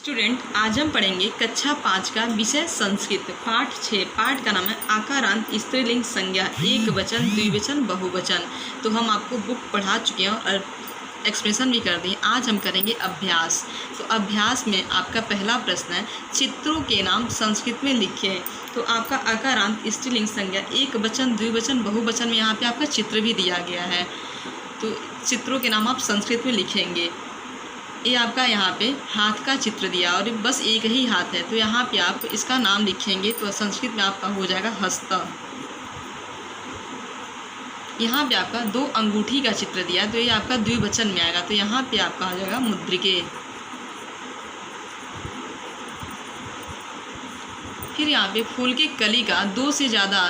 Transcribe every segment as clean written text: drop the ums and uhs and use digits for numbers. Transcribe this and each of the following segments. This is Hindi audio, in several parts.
स्टूडेंट, आज हम पढ़ेंगे कक्षा 5 का विषय संस्कृत पाठ 6। पाठ का नाम है आकारांत स्त्रीलिंग संज्ञा एक वचन द्विवचन बहुवचन। तो हम आपको बुक पढ़ा चुके हैं और एक्सप्रेशन भी कर दिए। आज हम करेंगे अभ्यास। तो अभ्यास में आपका पहला प्रश्न है, चित्रों के नाम संस्कृत में लिखें। तो आपका आकारांत स्त्रीलिंग संज्ञा एक वचन द्विवचन बहुवचन में यहाँ पे आपका चित्र भी दिया गया है। तो चित्रों के नाम आप संस्कृत में लिखेंगे। ये आपका यहाँ पे हाथ का चित्र दिया और बस एक ही हाथ है, तो यहाँ पे आप इसका नाम लिखेंगे तो संस्कृत में आपका हो जाएगा हस्त। यहाँ पे आपका दो अंगूठी का चित्र दिया तो ये आपका द्विवचन में आएगा, तो यहाँ पे आपका आ जाएगा मुद्रिके। फिर यहाँ पे फूल की कली का दो से ज़्यादा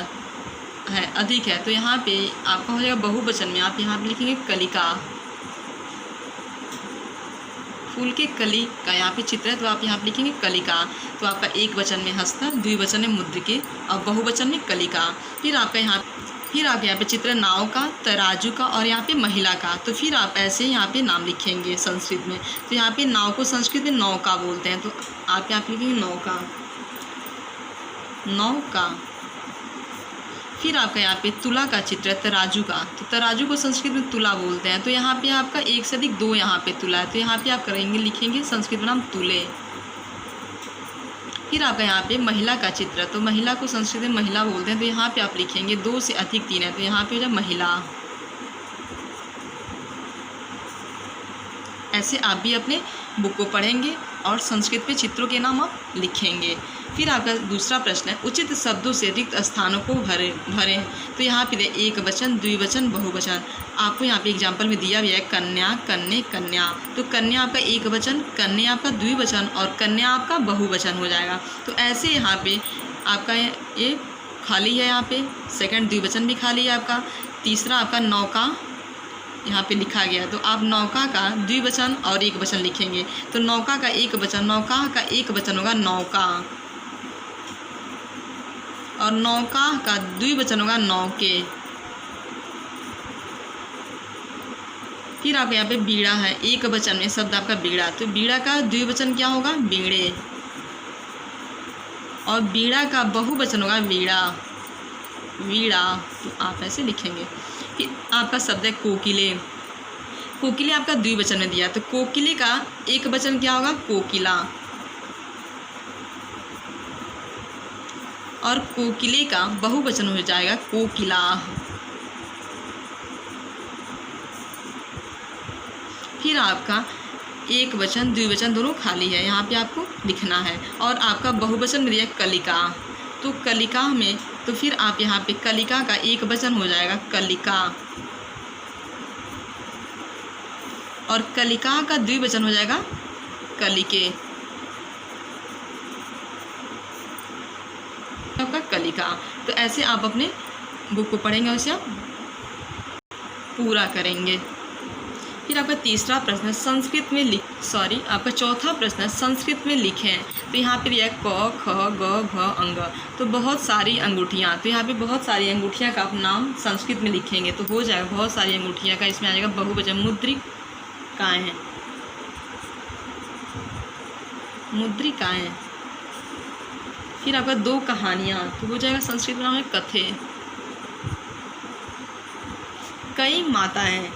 है अधिक है, तो यहाँ पे आपका हो जाएगा बहुवचन में, आप यहाँ पे लिखेंगे कलिका। फूल के कली का यहाँ पे चित्र है तो आप यहाँ पे लिखेंगे कलिका। तो आपका एक वचन में हस्त, द्विवचन में मुद्रिके और बहुवचन में कलिका। फिर आपका यहाँ पे चित्र नाव का, तराजू का और यहाँ पे महिला का। तो फिर आप ऐसे यहाँ पे नाम लिखेंगे संस्कृत में। तो यहाँ पे नाव को संस्कृत में नौका बोलते हैं, तो आप यहाँ पे लिखेंगे नौका, नौका। फिर आपका यहाँ पे तुला का चित्र है, तराजू का। तो तराजू को संस्कृत में तुला बोलते हैं। तो यहाँ पे आपका एक से अधिक दो यहाँ पे तुला है, तो यहाँ पे आप करेंगे लिखेंगे संस्कृत में नाम तुले। फिर आपका यहाँ पे महिला का चित्र, तो महिला को संस्कृत में महिला बोलते हैं। तो यहाँ पे आप लिखेंगे दो से अधिक तीन है, तो यहाँ पे हो जाए महिला। ऐसे आप भी अपने बुक को पढ़ेंगे और संस्कृत पे चित्रों के नाम आप लिखेंगे। फिर आपका दूसरा प्रश्न है, उचित शब्दों से रिक्त स्थानों को भरें। तो यहाँ पे एक वचन द्विवचन बहुवचन। आपको यहाँ पे एग्जाम्पल में दिया गया है कन्या, कन्या, कन्या। तो कन्या आपका एक वचन, कन्या आपका द्विवचन और कन्या आपका बहुवचन हो जाएगा। तो ऐसे यहाँ पे आपका ये खाली है, यहाँ पे सेकंड द्विवचन भी खाली है आपका। तीसरा आपका नौका यहाँ पे लिखा गया, तो आप नौका का द्विवचन और एक वचन लिखेंगे। तो नौका का एक वचन, नौका का एक वचन होगा नौका और नौका का द्विवचन होगा नौके। फिर आपके यहाँ पे बीड़ा है, एक वचन में शब्द आपका बीड़ा, तो बीड़ा का द्विवचन क्या होगा बीड़े और बीड़ा का बहुवचन होगा वीड़ा, वीड़ा। तो आप ऐसे लिखेंगे। फिर आपका शब्द है कोकिले। कोकिले आपका द्विवचन में दिया, तो कोकिले का एक वचन क्या होगा कोकिला और कोकिले का बहुवचन हो जाएगा कोकिला। फिर आपका एक वचन द्विवचन दोनों खाली है, यहाँ पे आपको लिखना है। और आपका बहुवचन में दिया कलिका, तो कलिका में तो फिर आप यहाँ पे कलिका का एक वचन हो जाएगा कलिका और कलिका का द्विवचन हो जाएगा कलिके, आपका कलिका। तो ऐसे आप अपने बुक को पढ़ेंगे और उसे आप पूरा करेंगे। फिर आपका तीसरा प्रश्न है संस्कृत में आपका चौथा प्रश्न है संस्कृत में लिखें। तो यहाँ पे दिया क, ख, ग, घ, अंग। तो बहुत सारी अंगूठियाँ, तो यहाँ पे बहुत सारी अंगूठियाँ का आप नाम संस्कृत में लिखेंगे तो हो जाएगा बहुत सारी अंगूठियाँ का, इसमें आ जाएगा बहुवचन मुद्रिकाएँ, मुद्रिकाएँ। फिर आपका दो कहानियाँ, तो हो जाएगा संस्कृत में नाम है कथे। कई माताएँ,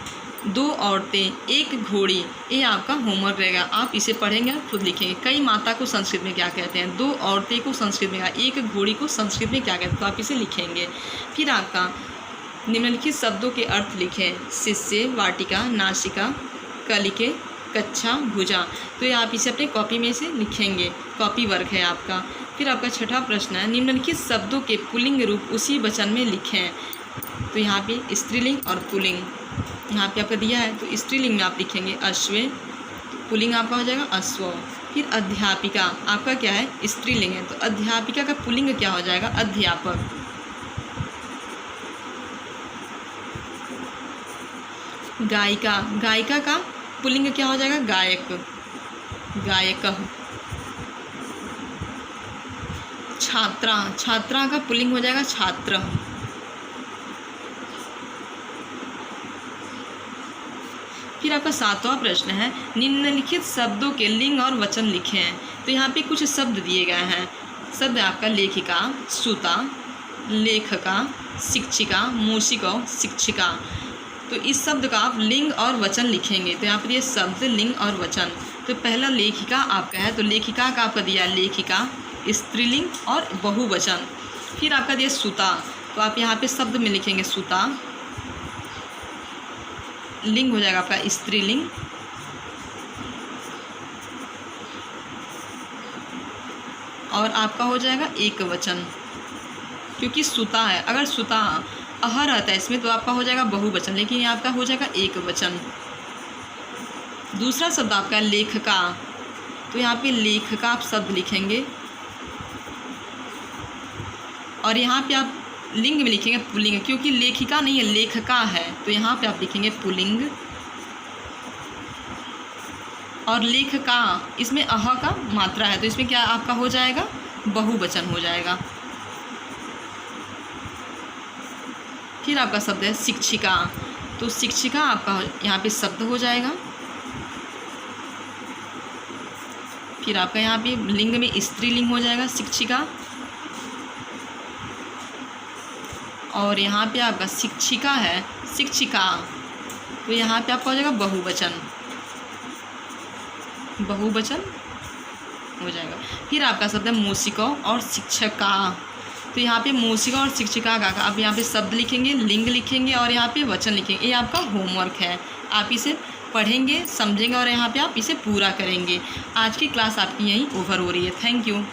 दो औरतें, एक घोड़ी। ये आपका होमवर्क रहेगा, आप इसे पढ़ेंगे और खुद लिखेंगे। कई माता को संस्कृत में क्या कहते हैं, दो औरतें को संस्कृत में क्या, एक घोड़ी को संस्कृत में क्या कहते हैं, तो आप इसे लिखेंगे। फिर आपका निम्नलिखित शब्दों के अर्थ लिखें, शिष्य, वाटिका, नासिका, कलिके, कच्छा, भुजा। तो ये आप इसे अपने कॉपी में से लिखेंगे, कॉपी वर्क है आपका। फिर आपका छठा प्रश्न है निम्नलिखित शब्दों के पुल्लिंग रूप उसी वचन में लिखें। तो यहाँ पे स्त्रीलिंग और पुल्लिंग यहाँ पे आपका दिया है, तो स्त्रीलिंग में आप लिखेंगे अश्वे, पुल्लिंग आपका हो जाएगा अश्व। फिर अध्यापिका आपका क्या है स्त्रीलिंग है, तो अध्यापिका का पुल्लिंग क्या हो जाएगा अध्यापक। गायिका, गायिका का पुल्लिंग क्या हो जाएगा गायक, गायक। छात्रा, छात्रा का पुल्लिंग हो जाएगा छात्र। फिर आपका 7वां प्रश्न है, निम्नलिखित शब्दों के लिंग और वचन लिखे हैं। तो यहाँ पे कुछ शब्द दिए गए हैं। शब्द है आपका लेखिका, सुता, लेखका, शिक्षिका, मूषिका, शिक्षिका। तो इस शब्द का आप लिंग और वचन लिखेंगे। तो यहाँ पर ये शब्द लिंग और वचन। तो पहला लेखिका आपका है, तो लेखिका का आपका दिया लेखिका, स्त्रीलिंग और बहुवचन। फिर आपका दिया सुता, तो आप यहाँ पे शब्द में लिखेंगे सुता, लिंग हो जाएगा आपका स्त्रीलिंग, और आपका हो जाएगा एक वचन, क्योंकि सुता है। अगर सुता अह रहता है इसमें तो आपका हो जाएगा बहुवचन, लेकिन ये आपका हो जाएगा एक वचन। दूसरा शब्द आपका लेखका, तो यहाँ पे लेखका आप शब्द लिखेंगे, और यहाँ पे आप लिंग में लिखेंगे पुल्लिंग, क्योंकि लेखिका नहीं है लेखका है, तो यहाँ पे आप लिखेंगे पुल्लिंग। और लेखका इसमें अह का मात्रा है, तो इसमें क्या आपका हो जाएगा बहुवचन हो जाएगा। फिर आपका शब्द है शिक्षिका, तो शिक्षिका आपका यहाँ पे शब्द हो जाएगा। फिर आपका यहाँ पे लिंग में स्त्रीलिंग हो जाएगा शिक्षिका, और यहाँ पे आपका शिक्षिका है शिक्षिका, तो यहाँ पे आपका हो जाएगा बहुवचन, बहुवचन हो जाएगा। फिर आपका शब्द है मूषिका और शिक्षका, तो यहाँ पे मूषिका और शिक्षिका का आप यहाँ पे शब्द लिखेंगे, लिंग लिखेंगे, और यहाँ पे वचन लिखेंगे। ये आपका होमवर्क है, आप इसे पढ़ेंगे, समझेंगे, और यहाँ पे आप इसे पूरा करेंगे। आज की क्लास आपकी यहीं ओवर हो रही है। Thank you.